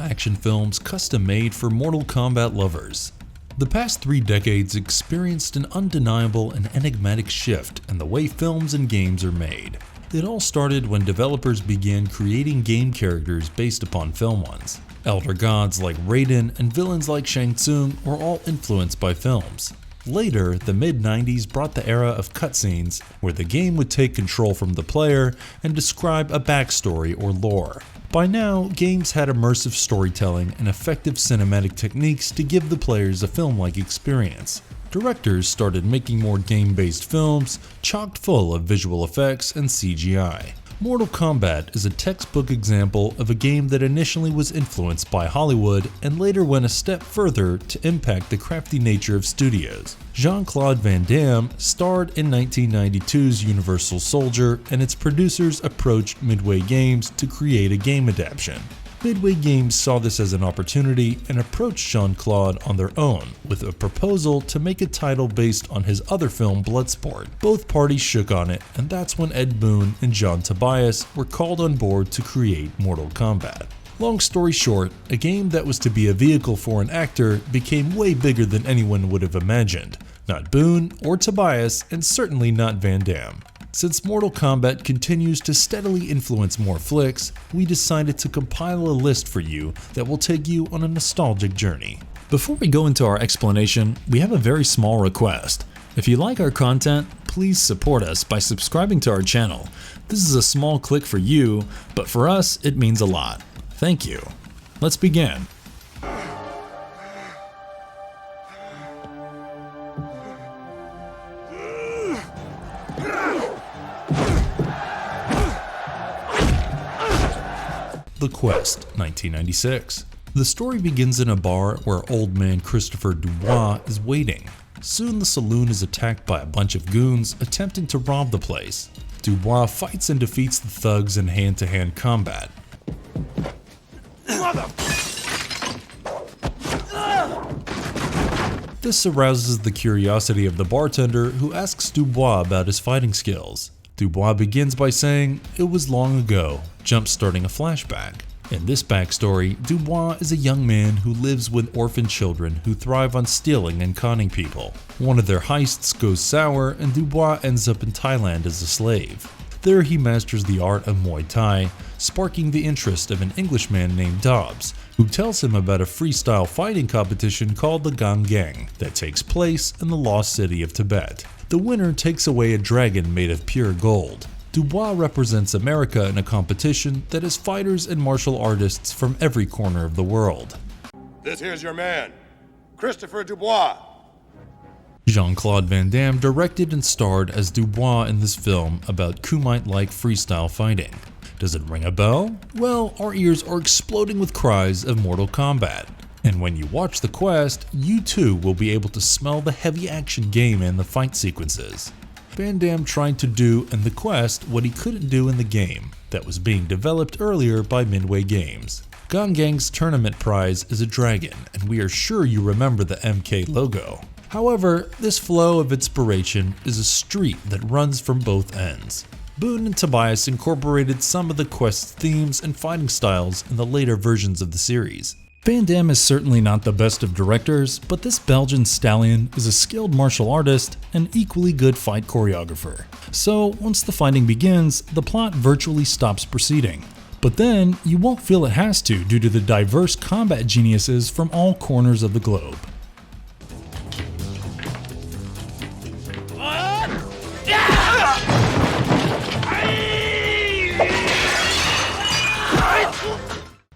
action films custom-made for Mortal Kombat lovers. The past 3 decades experienced an undeniable and enigmatic shift in the way films and games are made. It all started when developers began creating game characters based upon film ones. Elder gods like Raiden and villains like Shang Tsung were all influenced by films. Later, the mid-90s brought the era of cutscenes, where the game would take control from the player and describe a backstory or lore. By now, games had immersive storytelling and effective cinematic techniques to give the players a film-like experience. Directors started making more game-based films, chock full of visual effects and CGI. Mortal Kombat is a textbook example of a game that initially was influenced by Hollywood and later went a step further to impact the crafty nature of studios. Jean-Claude Van Damme starred in 1992's Universal Soldier, and its producers approached Midway Games to create a game adaptation. Midway Games saw this as an opportunity and approached Jean-Claude on their own with a proposal to make a title based on his other film Bloodsport. Both parties shook on it, and that's when Boon and Tobias were called on board to create Mortal Kombat. Long story short, a game that was to be a vehicle for an actor became way bigger than anyone would have imagined. Not Boon or Tobias, and certainly not Van Damme. Since Mortal Kombat continues to steadily influence more flicks, we decided to compile a list for you that will take you on a nostalgic journey. Before we go into our explanation, we have a very small request. If you like our content, please support us by subscribing to our channel. This is a small click for you, but for us, it means a lot. Thank you. Let's begin. The Quest, 1996. The story begins in a bar where old man Christopher Dubois is waiting. Soon the saloon is attacked by a bunch of goons attempting to rob the place. Dubois fights and defeats the thugs in hand-to-hand combat. This arouses the curiosity of the bartender, who asks Dubois about his fighting skills. Dubois begins by saying, "It was long ago," jump-starting a flashback. In this backstory, Dubois is a young man who lives with orphan children who thrive on stealing and conning people. One of their heists goes sour, and Dubois ends up in Thailand as a slave. There he masters the art of Muay Thai, sparking the interest of an Englishman named Dobbs, who tells him about a freestyle fighting competition called the Gang Gang that takes place in the lost city of Tibet. The winner takes away a dragon made of pure gold. Dubois represents America in a competition that has fighters and martial artists from every corner of the world. This here's your man, Christopher Dubois. Jean-Claude Van Damme directed and starred as Dubois in this film about Kumite-like freestyle fighting. Does it ring a bell? Well, our ears are exploding with cries of Mortal Kombat. And when you watch The Quest, you too will be able to smell the heavy action game and the fight sequences. Van Damme tried to do in The Quest what he couldn't do in the game that was being developed earlier by Midway Games. Gang Gang's tournament prize is a dragon, and we are sure you remember the MK logo. However, this flow of inspiration is a street that runs from both ends. Boon and Tobias incorporated some of the Quest's themes and fighting styles in the later versions of the series. Van Damme is certainly not the best of directors, but this Belgian stallion is a skilled martial artist and equally good fight choreographer. So once the fighting begins, the plot virtually stops proceeding. But then, you won't feel it has to due to the diverse combat geniuses from all corners of the globe.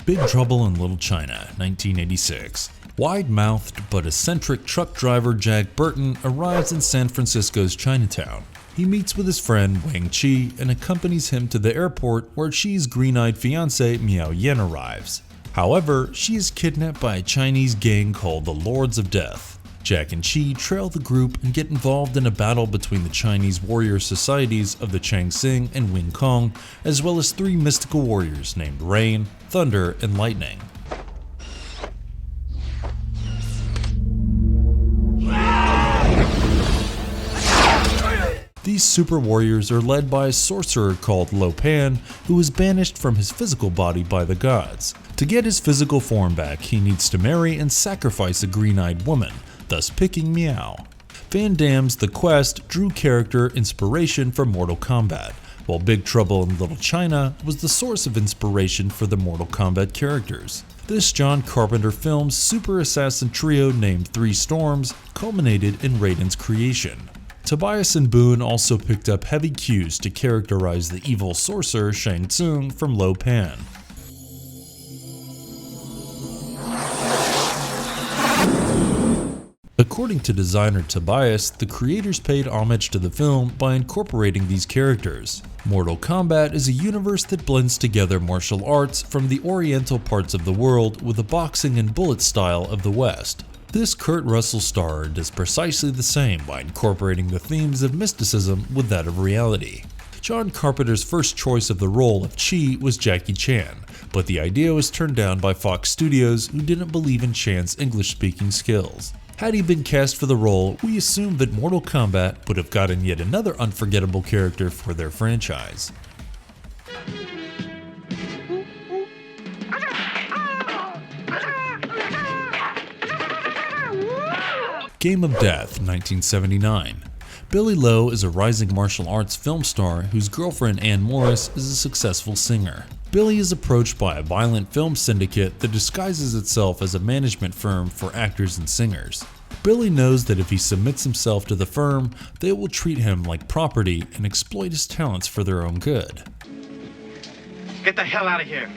Big Trouble in Little China, 1986. Wide-mouthed but eccentric truck driver Jack Burton arrives in San Francisco's Chinatown. He meets with his friend Wang Chi and accompanies him to the airport, where Chi's green-eyed fiancé Miao Yen arrives. However, she is kidnapped by a Chinese gang called the Lords of Death. Jack and Chi trail the group and get involved in a battle between the Chinese warrior societies of the Changxing and Wing Kong, as well as 3 mystical warriors named Rain, Thunder, and Lightning. These super warriors are led by a sorcerer called Lo Pan, who is banished from his physical body by the gods. To get his physical form back, he needs to marry and sacrifice a green-eyed woman, thus picking Meow. Van Damme's The Quest drew character inspiration from Mortal Kombat, while Big Trouble in Little China was the source of inspiration for the Mortal Kombat characters. This John Carpenter film's super assassin trio named Three Storms culminated in Raiden's creation. Tobias and Boon also picked up heavy cues to characterize the evil sorcerer Shang Tsung from Lo Pan. According to designer Tobias, the creators paid homage to the film by incorporating these characters. Mortal Kombat is a universe that blends together martial arts from the oriental parts of the world with the boxing and bullet style of the West. This Kurt Russell star does precisely the same by incorporating the themes of mysticism with that of reality. John Carpenter's first choice of the role of Chi was Jackie Chan, but the idea was turned down by Fox Studios, who didn't believe in Chan's English-speaking skills. Had he been cast for the role, we assume that Mortal Kombat would have gotten yet another unforgettable character for their franchise. Game of Death, 1979. Billy Lowe is a rising martial arts film star whose girlfriend Ann Morris is a successful singer. Billy is approached by a violent film syndicate that disguises itself as a management firm for actors and singers. Billy knows that if he submits himself to the firm, they will treat him like property and exploit his talents for their own good. Get the hell out of here.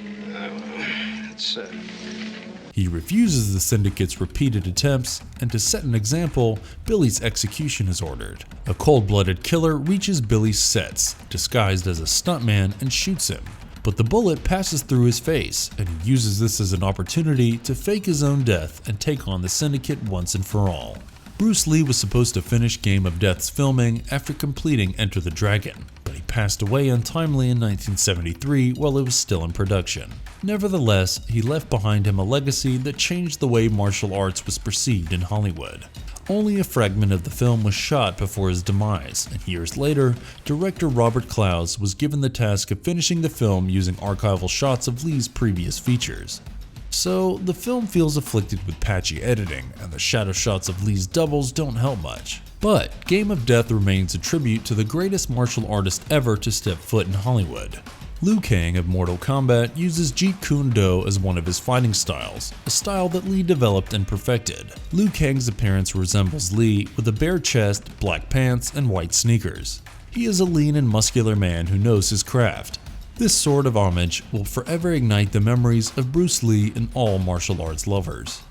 He refuses the syndicate's repeated attempts, and to set an example, Billy's execution is ordered. A cold-blooded killer reaches Billy's sets, disguised as a stuntman, and shoots him. But the bullet passes through his face, and he uses this as an opportunity to fake his own death and take on the syndicate once and for all. Bruce Lee was supposed to finish Game of Death's filming after completing Enter the Dragon, but he passed away untimely in 1973 while it was still in production. Nevertheless, he left behind him a legacy that changed the way martial arts was perceived in Hollywood. Only a fragment of the film was shot before his demise, and years later, director Robert Clouse was given the task of finishing the film using archival shots of Lee's previous features. So, the film feels afflicted with patchy editing, and the shadow shots of Lee's doubles don't help much. But Game of Death remains a tribute to the greatest martial artist ever to step foot in Hollywood. Liu Kang of Mortal Kombat uses Jeet Kune Do as one of his fighting styles, a style that Lee developed and perfected. Liu Kang's appearance resembles Lee with a bare chest, black pants, and white sneakers. He is a lean and muscular man who knows his craft. This sort of homage will forever ignite the memories of Bruce Lee and all martial arts lovers.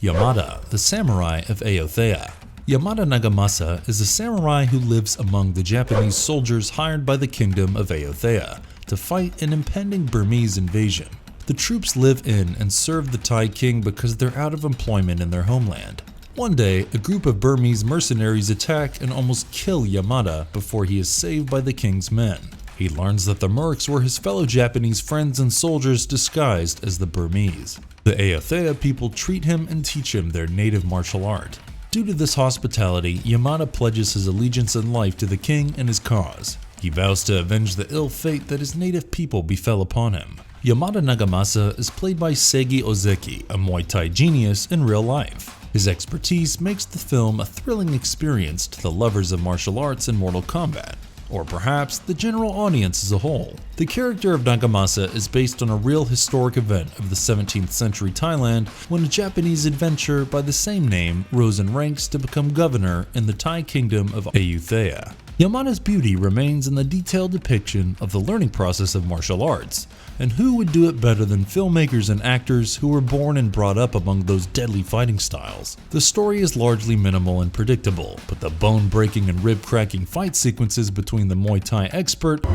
Yamada, the samurai of Ayothaya. Yamada Nagamasa is a samurai who lives among the Japanese soldiers hired by the kingdom of Ayothaya to fight an impending Burmese invasion. The troops live in and serve the Thai king because they're out of employment in their homeland. One day, a group of Burmese mercenaries attack and almost kill Yamada before he is saved by the king's men. He learns that the mercs were his fellow Japanese friends and soldiers disguised as the Burmese. The Ayothaya people treat him and teach him their native martial art. Due to this hospitality, Yamada pledges his allegiance and life to the king and his cause. He vows to avenge the ill fate that his native people befell upon him. Yamada Nagamasa is played by Seiji Ozeki, a Muay Thai genius in real life. His expertise makes the film a thrilling experience to the lovers of martial arts and Mortal Kombat, or perhaps the general audience as a whole. The character of Nagamasa is based on a real historic event of the 17th century Thailand when a Japanese adventurer by the same name rose in ranks to become governor in the Thai kingdom of Ayothaya. Yamada's beauty remains in the detailed depiction of the learning process of martial arts, and who would do it better than filmmakers and actors who were born and brought up among those deadly fighting styles? The story is largely minimal and predictable, but the bone-breaking and rib-cracking fight sequences between the Muay Thai expert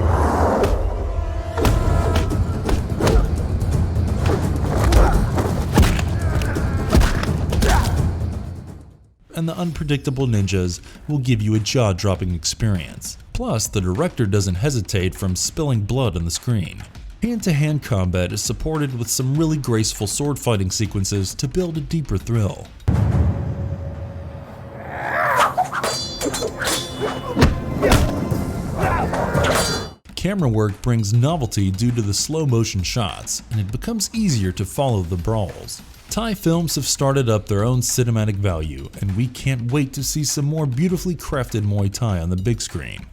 and the unpredictable ninjas will give you a jaw-dropping experience. Plus, the director doesn't hesitate from spilling blood on the screen. Hand-to-hand combat is supported with some really graceful sword fighting sequences to build a deeper thrill. Camera work brings novelty due to the slow motion shots, and it becomes easier to follow the brawls. Thai films have started up their own cinematic value, and we can't wait to see some more beautifully crafted Muay Thai on the big screen.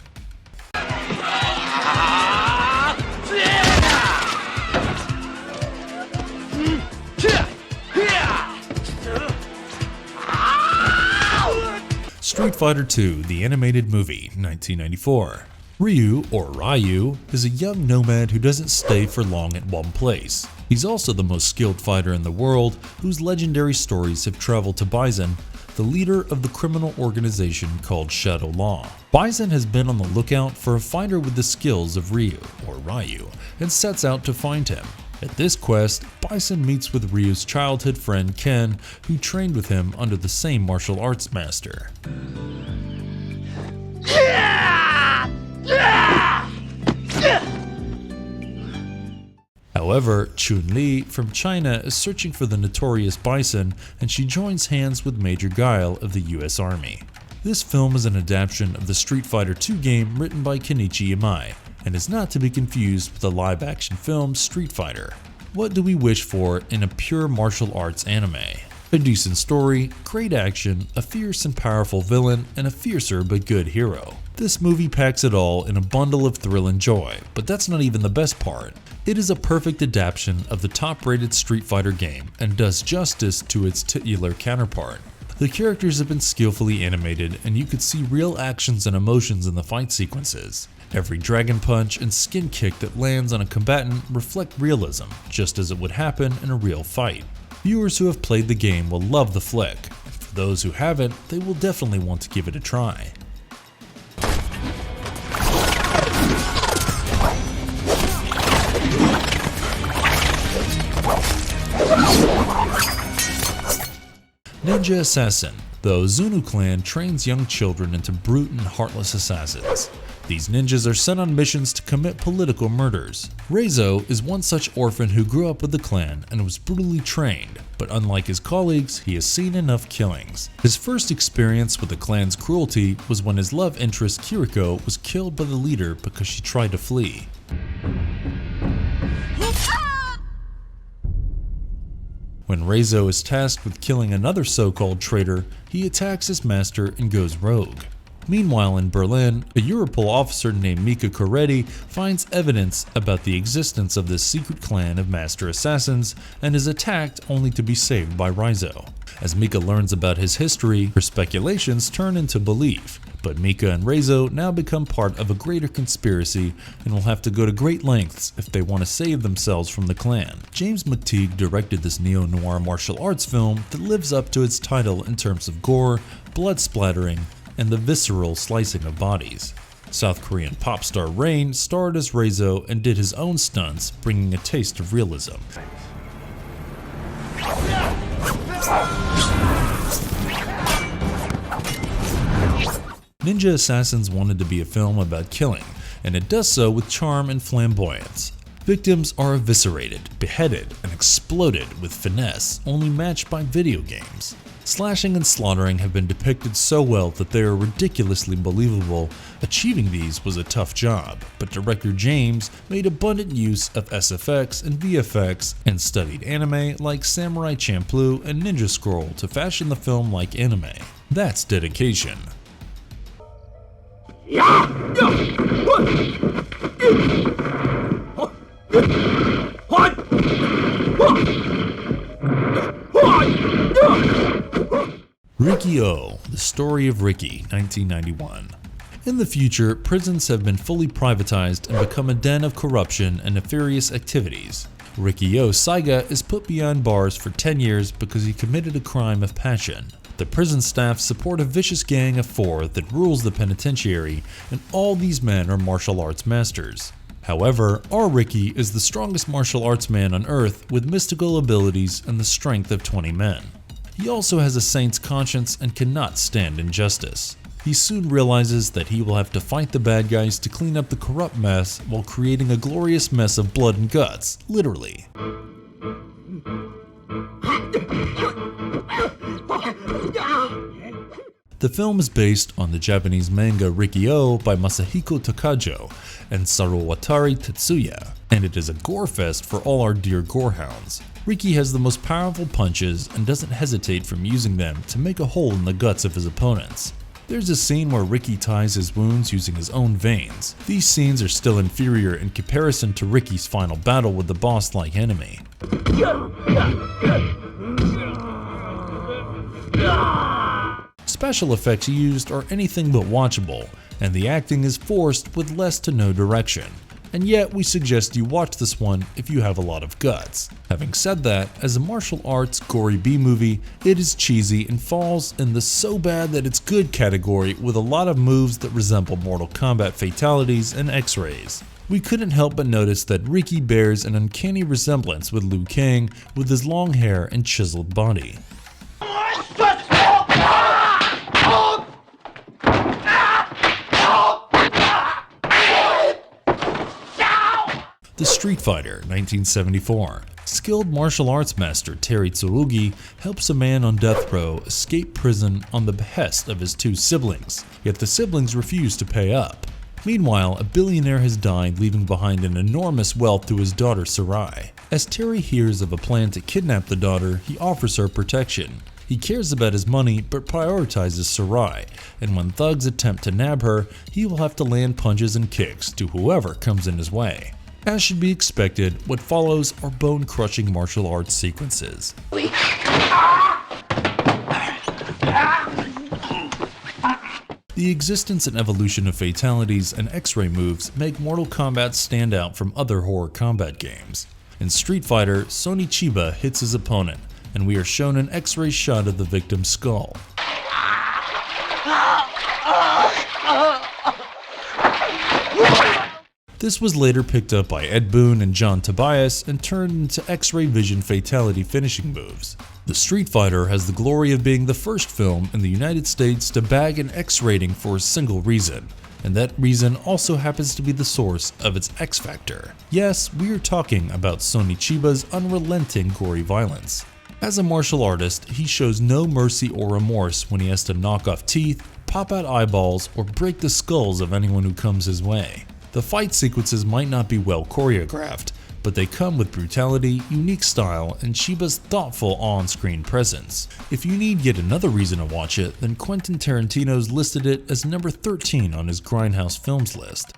Street Fighter II, the animated movie, 1994. Ryu, or Ryu, is a young nomad who doesn't stay for long at one place. He's also the most skilled fighter in the world, whose legendary stories have traveled to Bison, the leader of the criminal organization called Shadow Law. Bison has been on the lookout for a fighter with the skills of Ryu, or Ryu, and sets out to find him. At this quest, Bison meets with Ryu's childhood friend Ken, who trained with him under the same martial arts master. However, Chun-Li from China is searching for the notorious Bison, and she joins hands with Major Guile of the US Army. This film is an adaptation of the Street Fighter II game written by Kenichi Imai, and is not to be confused with the live-action film Street Fighter. What do we wish for in a pure martial arts anime? A decent story, great action, a fierce and powerful villain, and a fiercer but good hero. This movie packs it all in a bundle of thrill and joy, but that's not even the best part. It is a perfect adaptation of the top-rated Street Fighter game and does justice to its titular counterpart. The characters have been skillfully animated, and you could see real actions and emotions in the fight sequences. Every dragon punch and skin kick that lands on a combatant reflect realism, just as it would happen in a real fight. Viewers who have played the game will love the flick. For those who haven't, they will definitely want to give it a try. Ninja Assassin. The Ozunu clan trains young children into brute and heartless assassins. These ninjas are sent on missions to commit political murders. Reizo is one such orphan who grew up with the clan and was brutally trained, but unlike his colleagues, he has seen enough killings. His first experience with the clan's cruelty was when his love interest Kiriko was killed by the leader because she tried to flee. When Reizo is tasked with killing another so-called traitor, he attacks his master and goes rogue. Meanwhile in Berlin, a Europol officer named Mika Coretti finds evidence about the existence of this secret clan of master assassins and is attacked only to be saved by Reizo. As Mika learns about his history, her speculations turn into belief, but Mika and Reizo now become part of a greater conspiracy and will have to go to great lengths if they want to save themselves from the clan. James McTeague directed this neo-noir martial arts film that lives up to its title in terms of gore, blood splattering, and the visceral slicing of bodies. South Korean pop star Rain starred as Reizo and did his own stunts, bringing a taste of realism. Ninja Assassins wanted to be a film about killing, and it does so with charm and flamboyance. Victims are eviscerated, beheaded, and exploded with finesse only matched by video games. Slashing and slaughtering have been depicted so well that they are ridiculously believable. Achieving these was a tough job, but director James made abundant use of SFX and VFX and studied anime like Samurai Champloo and Ninja Scroll to fashion the film like anime. That's dedication. Riki-Oh, the story of Riki, 1991. In the future, prisons have been fully privatized and become a den of corruption and nefarious activities. Riki-Oh Saiga is put behind bars for 10 years because he committed a crime of passion. The prison staff support a vicious gang of 4 that rules the penitentiary, and all these men are martial arts masters. However, our Riki is the strongest martial arts man on Earth with mystical abilities and the strength of 20 men. He also has a saint's conscience and cannot stand injustice. He soon realizes that he will have to fight the bad guys to clean up the corrupt mess while creating a glorious mess of blood and guts, literally. The film is based on the Japanese manga Riki-Oh by Masahiko Takajo and Sarowatari Tetsuya, and it is a gore fest for all our dear gorehounds. Riki has the most powerful punches and doesn't hesitate from using them to make a hole in the guts of his opponents. There's a scene where Riki ties his wounds using his own veins. These scenes are still inferior in comparison to Riki's final battle with the boss-like enemy. Special effects used are anything but watchable, and the acting is forced with less to no direction. And yet we suggest you watch this one if you have a lot of guts. Having said that, as a martial arts gory B-movie, it is cheesy and falls in the so bad that it's good category with a lot of moves that resemble Mortal Kombat fatalities and X-rays. We couldn't help but notice that Riki bears an uncanny resemblance with Liu Kang with his long hair and chiseled body. The Street Fighter, 1974. Skilled martial arts master Terry Tsurugi helps a man on death row escape prison on the behest of his two siblings, yet the siblings refuse to pay up. Meanwhile, a billionaire has died, leaving behind an enormous wealth to his daughter Sarai. As Terry hears of a plan to kidnap the daughter, he offers her protection. He cares about his money but prioritizes Sarai, and when thugs attempt to nab her, he will have to land punches and kicks to whoever comes in his way. As should be expected, what follows are bone-crushing martial arts sequences. The existence and evolution of fatalities and X-ray moves make Mortal Kombat stand out from other horror combat games. In Street Fighter, Sonny Chiba hits his opponent, and we are shown an X-ray shot of the victim's skull. This was later picked up by Ed Boon and John Tobias and turned into X-ray vision fatality finishing moves. The Street Fighter has the glory of being the first film in the United States to bag an X rating for a single reason, and that reason also happens to be the source of its X factor. Yes, we are talking about Sonny Chiba's unrelenting gory violence. As a martial artist, he shows no mercy or remorse when he has to knock off teeth, pop out eyeballs, or break the skulls of anyone who comes his way. The fight sequences might not be well choreographed, but they come with brutality, unique style, and Chiba's thoughtful on-screen presence. If you need yet another reason to watch it, then Quentin Tarantino's listed it as number 13 on his Grindhouse Films list.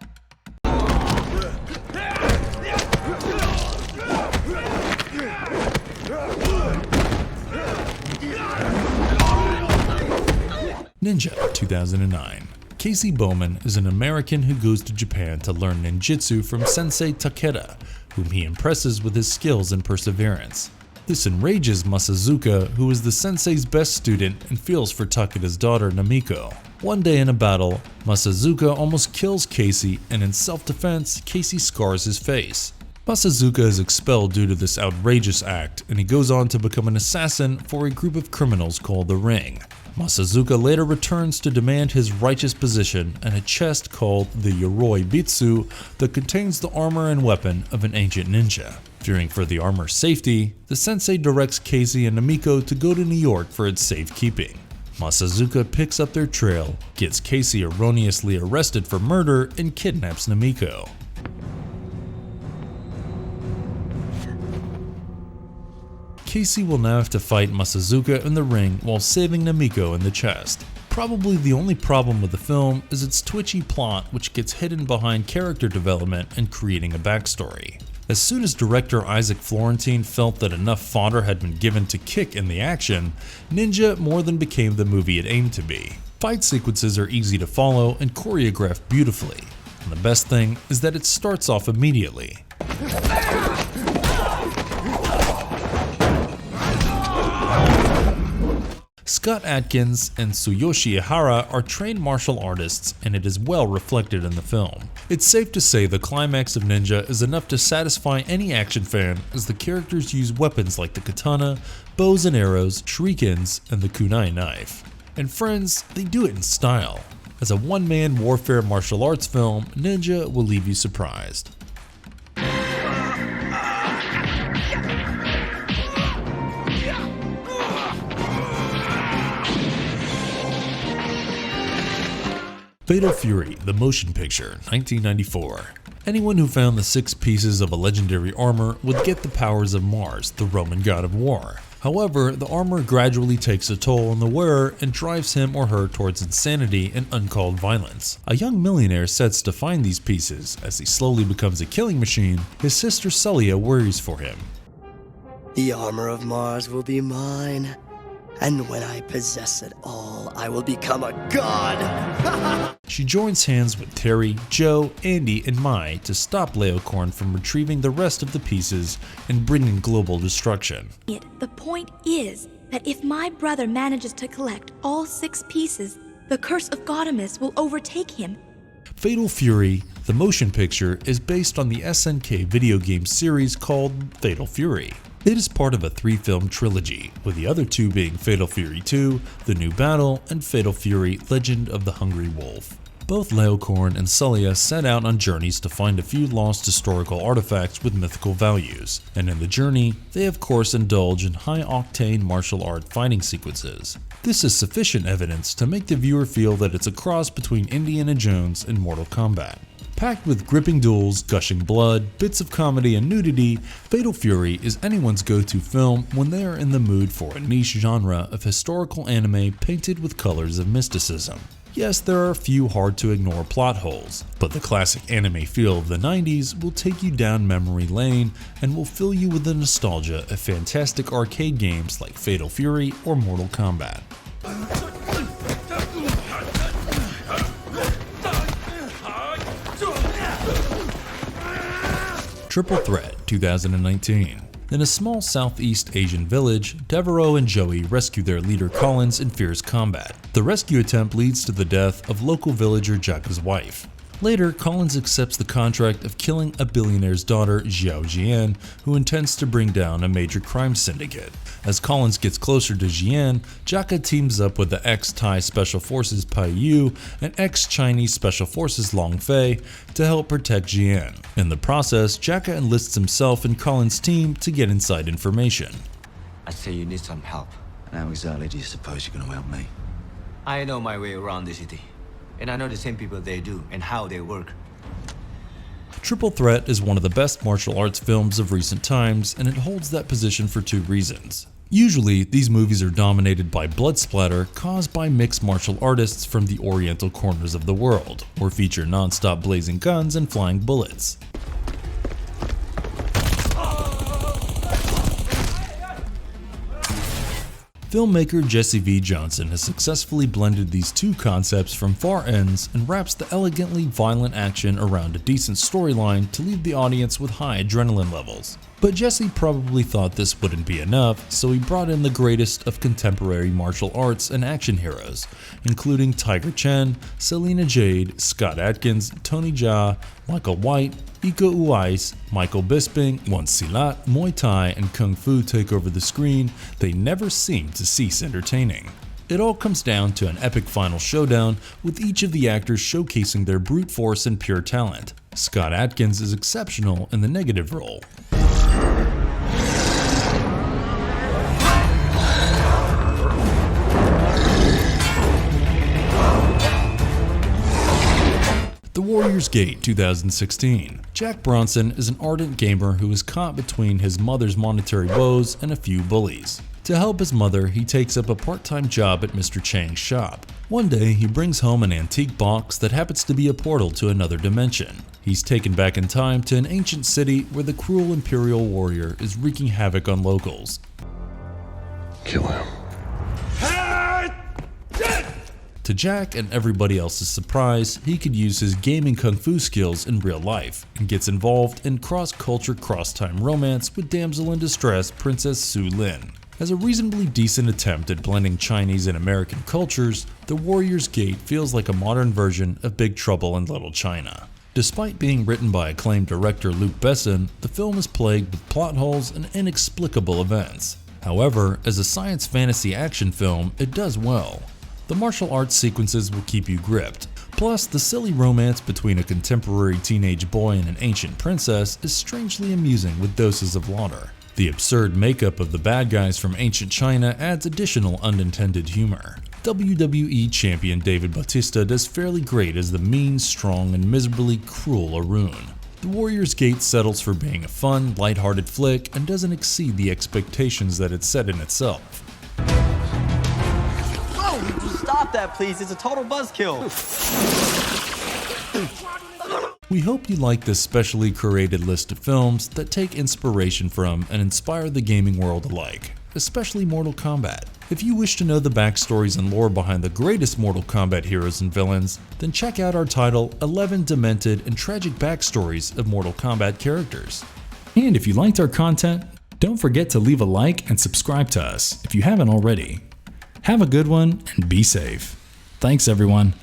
Ninja, 2009. Casey Bowman is an American who goes to Japan to learn ninjutsu from Sensei Takeda, whom he impresses with his skills and perseverance. This enrages Masazuka, who is the sensei's best student and feels for Takeda's daughter Namiko. One day in a battle, Masazuka almost kills Casey, and in self-defense, Casey scars his face. Masazuka is expelled due to this outrageous act, and he goes on to become an assassin for a group of criminals called the Ring. Masazuka later returns to demand his righteous position and a chest called the Yoroi Bitsu that contains the armor and weapon of an ancient ninja. Fearing for the armor's safety, the sensei directs Casey and Namiko to go to New York for its safekeeping. Masazuka picks up their trail, gets Casey erroneously arrested for murder, and kidnaps Namiko. Casey will now have to fight Masazuka in the ring while saving Namiko in the chest. Probably the only problem with the film is its twitchy plot, which gets hidden behind character development and creating a backstory. As soon as director Isaac Florentine felt that enough fodder had been given to kick in the action, Ninja more than became the movie it aimed to be. Fight sequences are easy to follow and choreographed beautifully, and the best thing is that it starts off immediately. Scott Adkins and Tsuyoshi Ihara are trained martial artists, and it is well reflected in the film. It's safe to say the climax of Ninja is enough to satisfy any action fan, as the characters use weapons like the katana, bows and arrows, shurikens, and the kunai knife. And friends, they do it in style. As a one-man warfare martial arts film, Ninja will leave you surprised. Fatal Fury, the motion picture, 1994. Anyone who found the 6 pieces of a legendary armor would get the powers of Mars, the Roman god of war. However, the armor gradually takes a toll on the wearer and drives him or her towards insanity and uncalled violence. A young millionaire sets to find these pieces. As he slowly becomes a killing machine, his sister Celia worries for him. The armor of Mars will be mine, and when I possess it all, I will become a god! She joins hands with Terry, Joe, Andy, and Mai to stop Leocorn from retrieving the rest of the pieces and bringing global destruction. The point is that if my brother manages to collect all 6 pieces, the curse of Gaudamus will overtake him. Fatal Fury, the motion picture, is based on the SNK video game series called Fatal Fury. It is part of a 3-film trilogy, with the other 2 being Fatal Fury 2, The New Battle, and Fatal Fury Legend of the Hungry Wolf. Both Leocorn and Celia set out on journeys to find a few lost historical artifacts with mythical values, and in the journey, they of course indulge in high-octane martial art fighting sequences. This is sufficient evidence to make the viewer feel that it's a cross between Indiana Jones and Mortal Kombat. Packed with gripping duels, gushing blood, bits of comedy and nudity, Fatal Fury is anyone's go-to film when they are in the mood for a niche genre of historical anime painted with colors of mysticism. Yes, there are a few hard-to-ignore plot holes, but the classic anime feel of the 90s will take you down memory lane and will fill you with the nostalgia of fantastic arcade games like Fatal Fury or Mortal Kombat. Triple Threat 2019. In a small Southeast Asian village, Devereaux and Joey rescue their leader Collins in fierce combat. The rescue attempt leads to the death of local villager Jaka's wife. Later, Collins accepts the contract of killing a billionaire's daughter, Xiao Jian, who intends to bring down a major crime syndicate. As Collins gets closer to Jian, Jaka teams up with the ex-Thai Special Forces Pai Yu and ex-Chinese Special Forces Long Fei to help protect Jian. In the process, Jaka enlists himself and Collins' team to get inside information. I say you need some help. And how exactly do you suppose you're going to help me? I know my way around the city. And I know the same people they do and how they work. Triple Threat is one of the best martial arts films of recent times, and it holds that position for 2 reasons. Usually, these movies are dominated by blood splatter caused by mixed martial artists from the oriental corners of the world, or feature non-stop blazing guns and flying bullets. Filmmaker Jesse V. Johnson has successfully blended these 2 concepts from far ends and wraps the elegantly violent action around a decent storyline to leave the audience with high adrenaline levels. But Jesse probably thought this wouldn't be enough, so he brought in the greatest of contemporary martial arts and action heroes, including Tiger Chen, Selena Jade, Scott Adkins, Tony Jaa, Michael White, Iko Uwais, Michael Bisping. Once Silat, Muay Thai, and Kung Fu take over the screen, they never seem to cease entertaining. It all comes down to an epic final showdown, with each of the actors showcasing their brute force and pure talent. Scott Adkins is exceptional in the negative role. The Warrior's Gate 2016. Jack Bronson is an ardent gamer who is caught between his mother's monetary woes and a few bullies. To help his mother, he takes up a part-time job at Mr. Chang's shop. One day, he brings home an antique box that happens to be a portal to another dimension. He's taken back in time to an ancient city where the cruel Imperial warrior is wreaking havoc on locals. Kill him. To Jack and everybody else's surprise, he could use his gaming kung fu skills in real life, and gets involved in cross-culture cross-time romance with damsel in distress Princess Su Lin. As a reasonably decent attempt at blending Chinese and American cultures, The Warrior's Gate feels like a modern version of Big Trouble in Little China. Despite being written by acclaimed director Luc Besson, the film is plagued with plot holes and inexplicable events. However, as a science fantasy action film, it does well. The martial arts sequences will keep you gripped, Plus, the silly romance between a contemporary teenage boy and an ancient princess is strangely amusing with doses of water. The absurd makeup of the bad guys from ancient China adds additional unintended humor. WWE champion David Bautista does fairly great as the mean, strong, and miserably cruel Arun. The Warrior's Gate settles for being a fun, lighthearted flick and doesn't exceed the expectations that it set in itself. Whoa, stop that please, it's a total buzzkill. We hope you like this specially curated list of films that take inspiration from and inspire the gaming world alike, especially Mortal Kombat. If you wish to know the backstories and lore behind the greatest Mortal Kombat heroes and villains, then check out our title, 11 Demented and Tragic Backstories of Mortal Kombat Characters. And if you liked our content, don't forget to leave a like and subscribe to us if you haven't already. Have a good one and be safe. Thanks everyone.